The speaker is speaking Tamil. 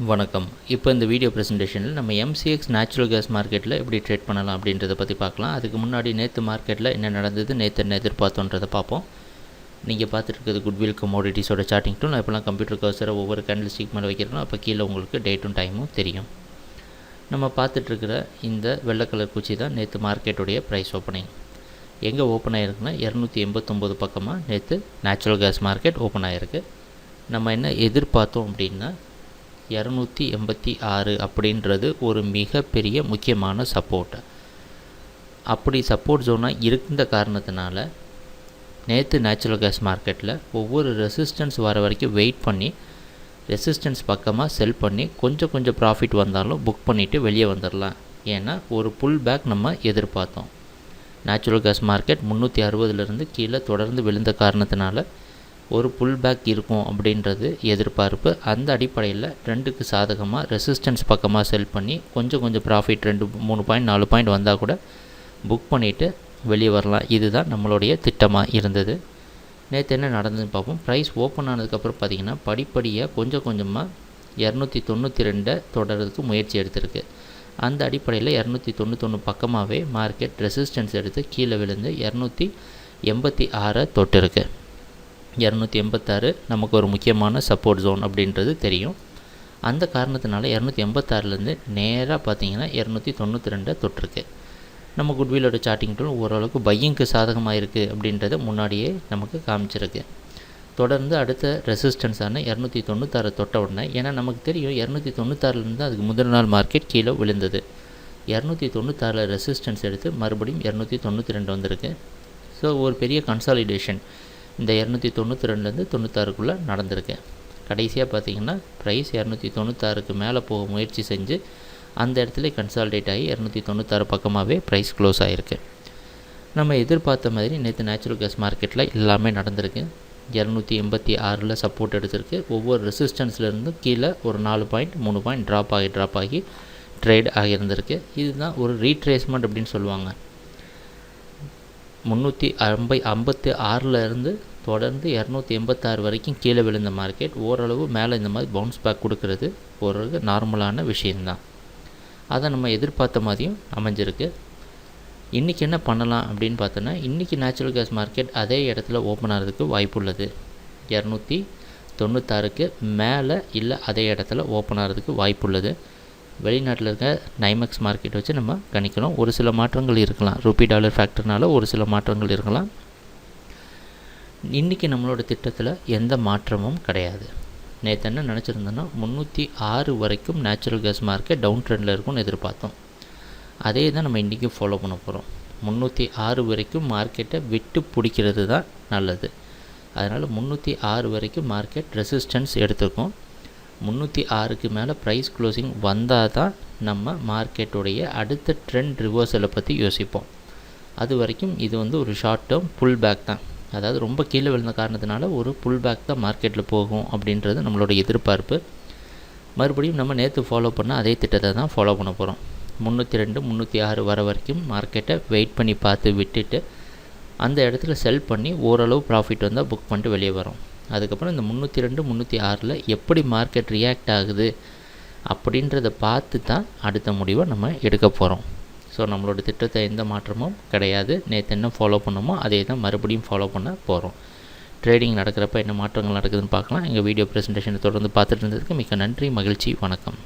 வணக்கம். இப்போ இந்த வீடியோ ப்ரெசன்டேஷனில் நம்ம எம்சிஎக்ஸ் நேச்சுரல் கேஸ் மார்க்கெட்டில் எப்படி ட்ரேட் பண்ணலாம் அப்படின்றத பற்றி பார்க்கலாம். அதுக்கு முன்னாடி நேற்று மார்க்கெட்டில் என்ன நடந்தது, நேற்று என்ன எதிர்பார்த்தோன்றதை பார்ப்போம். நீங்கள் பார்த்துட்டு இருக்கிறது குட்வில் கமோடிட்டிஸோட சார்ட்டிங் டூல். நான் இப்போலாம் கம்ப்யூட்டர் கர்சரை ஒவ்வொரு கேண்டில் ஸ்டிக் மேலே வைக்கிறோம். அப்போ கீழே உங்களுக்கு டேட்டும் டைமும் தெரியும். நம்ம பார்த்துட்ருக்கிற இந்த வெள்ளை கலர் குச்சி தான் நேற்று மார்க்கெட்டுடைய ப்ரைஸ் ஓப்பனிங். எங்கே ஓப்பன் ஆகிருக்குன்னா 289 பக்கமாக நேற்று நேச்சுரல் கேஸ் மார்க்கெட் ஓப்பன் ஆகிருக்கு. நம்ம என்ன எதிர்பார்த்தோம் அப்படின்னா 286 அப்படின்றது ஒரு மிகப்பெரிய முக்கியமான சப்போர்ட். அப்படி சப்போர்ட் ஜோனாக இருந்த காரணத்தினால நேற்று நேச்சுரல் கேஸ் மார்க்கெட்டில் ஒவ்வொரு ரெசிஸ்டன்ஸ் வர வரைக்கும் வெயிட் பண்ணி ரெசிஸ்டன்ஸ் பக்கமாக செல் பண்ணி கொஞ்சம் ப்ராஃபிட் வந்தாலும் புக் பண்ணிவிட்டு வெளியே வந்துடலாம். ஏன்னா ஒரு புல் பேக் நம்ம எதிர்பார்த்தோம். நேச்சுரல் கேஸ் மார்க்கெட் 360லேருந்து கீழே தொடர்ந்து விழுந்த காரணத்தினால ஒரு புல் பேக் இருக்கும் அப்படின்றது எதிர்பார்ப்பு. அந்த அடிப்படையில் ட்ரெண்டுக்கு சாதகமாக ரெசிஸ்டன்ஸ் பக்கமாக செல் பண்ணி கொஞ்சம் ப்ராஃபிட் 2-3 பாயிண்ட் 4 பாயிண்ட் வந்தால் கூட புக் பண்ணிவிட்டு வெளியே வரலாம். இதுதான் நம்மளுடைய திட்டமாக இருந்தது. நேற்று என்ன நடந்ததுன்னு பார்ப்போம். ப்ரைஸ் ஓப்பன் ஆனதுக்கப்புறம் பார்த்திங்கன்னா படிப்படியாக கொஞ்சமாக 292 தொடர்றதுக்கு முயற்சி எடுத்திருக்கு. அந்த அடிப்படையில் 291 பக்கமாகவே மார்க்கெட் ரெசிஸ்டன்ஸ் எடுத்து கீழே விழுந்து 286 தொட்டிருக்கு. 286 நமக்கு ஒரு முக்கியமான சப்போர்ட் ஜோன் அப்படின்றது தெரியும். அந்த காரணத்தினால 286லேருந்து நேராக பார்த்தீங்கன்னா 292 தொட்டிருக்கு. நம்ம குட்விலோட சார்ட்டிங் டூல் ஓரளவுக்கு பையிங்க்கு சாதகமாக இருக்குது அப்படின்றத முன்னாடியே நமக்கு காமிச்சிருக்கு. தொடர்ந்து அடுத்த ரெசிஸ்டன்ஸான 296 தொட்ட உடனே, ஏன்னா நமக்கு தெரியும் 296லேருந்து அதுக்கு முதல் நாள் மார்க்கெட் கீழே விழுந்தது. 296 ரெசிஸ்டன்ஸ் எடுத்து மறுபடியும் 292 வந்திருக்கு. ஸோ ஒரு பெரிய கன்சாலிடேஷன் இந்த 292லேருந்து 96க்குள்ளே நடந்திருக்கு. கடைசியாக பார்த்திங்கன்னா ப்ரைஸ் 296க்கு மேலே போக முயற்சி செஞ்சு அந்த இடத்துல கன்சாலிடேட் ஆகி 296 பக்கமாகவே ப்ரைஸ் க்ளோஸ் ஆகிருக்கு. நம்ம எதிர்பார்த்த மாதிரி நேற்று நேச்சுரல் கேஸ் மார்க்கெட்டில் எல்லாமே நடந்திருக்கு. 286 சப்போர்ட் எடுத்திருக்கு. ஒவ்வொரு ரெசிஸ்டன்ஸ்லேருந்தும் கீழே ஒரு 4 பாயிண்ட் 3 பாயிண்ட் ட்ராப் ஆகி ட்ரேட் ஆகியிருந்திருக்கு. இதுதான் ஒரு ரீட்ரேஸ்மெண்ட் அப்படின்னு சொல்லுவாங்க. 356லேருந்து தொடர்ந்து 286 வரைக்கும் கீழே விழுந்த மார்க்கெட் ஓரளவு மேலே இந்த மாதிரி பவுன்ஸ் பேக் கொடுக்கறது ஒரு நார்மலான விஷயந்தான். அதை நம்ம எதிர்பார்த்த மாதிரியும் அமைஞ்சிருக்கு. இன்றைக்கி என்ன பண்ணலாம் அப்படின்னு பார்த்தோன்னா, இன்றைக்கி நேச்சுரல் கேஸ் மார்க்கெட் அதே இடத்துல ஓப்பன் ஆகிறதுக்கு வாய்ப்பு உள்ளது. 296க்கு மேலே இல்லை அதே இடத்துல ஓப்பன் ஆகிறதுக்கு வாய்ப்பு உள்ளது. வெளிநாட்டில் இருக்க நைமெக்ஸ் மார்க்கெட் வச்சு நம்ம கணிக்கணும். ஒரு சில மாற்றங்கள் இருக்கலாம். ரூபி டாலர் ஃபேக்டர்னால ஒரு சில மாற்றங்கள் இருக்கலாம். இன்றைக்கி நம்மளோட திட்டத்தில் எந்த மாற்றமும் கிடையாது. நேற்று என்ன நினச்சிருந்தோன்னா 306 வரைக்கும் நேச்சுரல் கேஸ் மார்க்கெட் டவுன் ட்ரெண்டில் இருக்கும்னு எதிர்பார்த்தோம். அதே தான் நம்ம இன்றைக்கும் ஃபாலோ பண்ண போகிறோம். 306 வரைக்கும் மார்க்கெட்டை விட்டு பிடிக்கிறது தான் நல்லது. அதனால் 306 வரைக்கும் மார்க்கெட் ரெசிஸ்டன்ஸ் எடுத்துருக்கோம். 306க்கு மேலே ப்ரைஸ் க்ளோசிங் வந்தால் தான் நம்ம மார்க்கெட்டுடைய அடுத்த ட்ரெண்ட் ரிவர்சலை பற்றி யோசிப்போம். அது வரைக்கும் இது ஒரு ஷார்ட் டேர்ம் புல் பேக் தான். அதாவது ரொம்ப கீழே விழுந்த காரணத்தினால ஒரு புல் பேக் தான் மார்க்கெட்டில் போகும் அப்படின்றது நம்மளோட எதிர்பார்ப்பு. மறுபடியும் நம்ம நேற்று ஃபாலோ பண்ண அதே திட்டத்தை தான் ஃபாலோ பண்ண போகிறோம். 302 306 வர வரைக்கும் மார்க்கெட்டை வெயிட் பண்ணி பார்த்து விட்டுட்டு அந்த இடத்துல செல் பண்ணி ஓரளவு ப்ராஃபிட் வந்தால் புக் பண்ணிட்டு வெளியே வரோம். அதுக்கப்புறம் இந்த 302 306 எப்படி மார்க்கெட் ரியாக்ட் ஆகுது அப்படின்றத பார்த்து தான் அடுத்த முடிவை நம்ம எடுக்க போகிறோம். ஸோ நம்மளோட திட்டத்தை எந்த மாற்றமும் கிடையாது. நேற்று என்ன ஃபாலோ பண்ணோமோ அதே தான் மறுபடியும் ஃபாலோ பண்ண போகிறோம். ட்ரேடிங் நடக்கிறப்ப என்ன மாற்றங்கள் நடக்குதுன்னு பார்க்கலாம். எங்கள் வீடியோ ப்ரெசன்டேஷனை தொடர்ந்து பார்த்துட்டு இருந்ததுக்கு மிக்க நன்றி, மகிழ்ச்சி, வணக்கம்.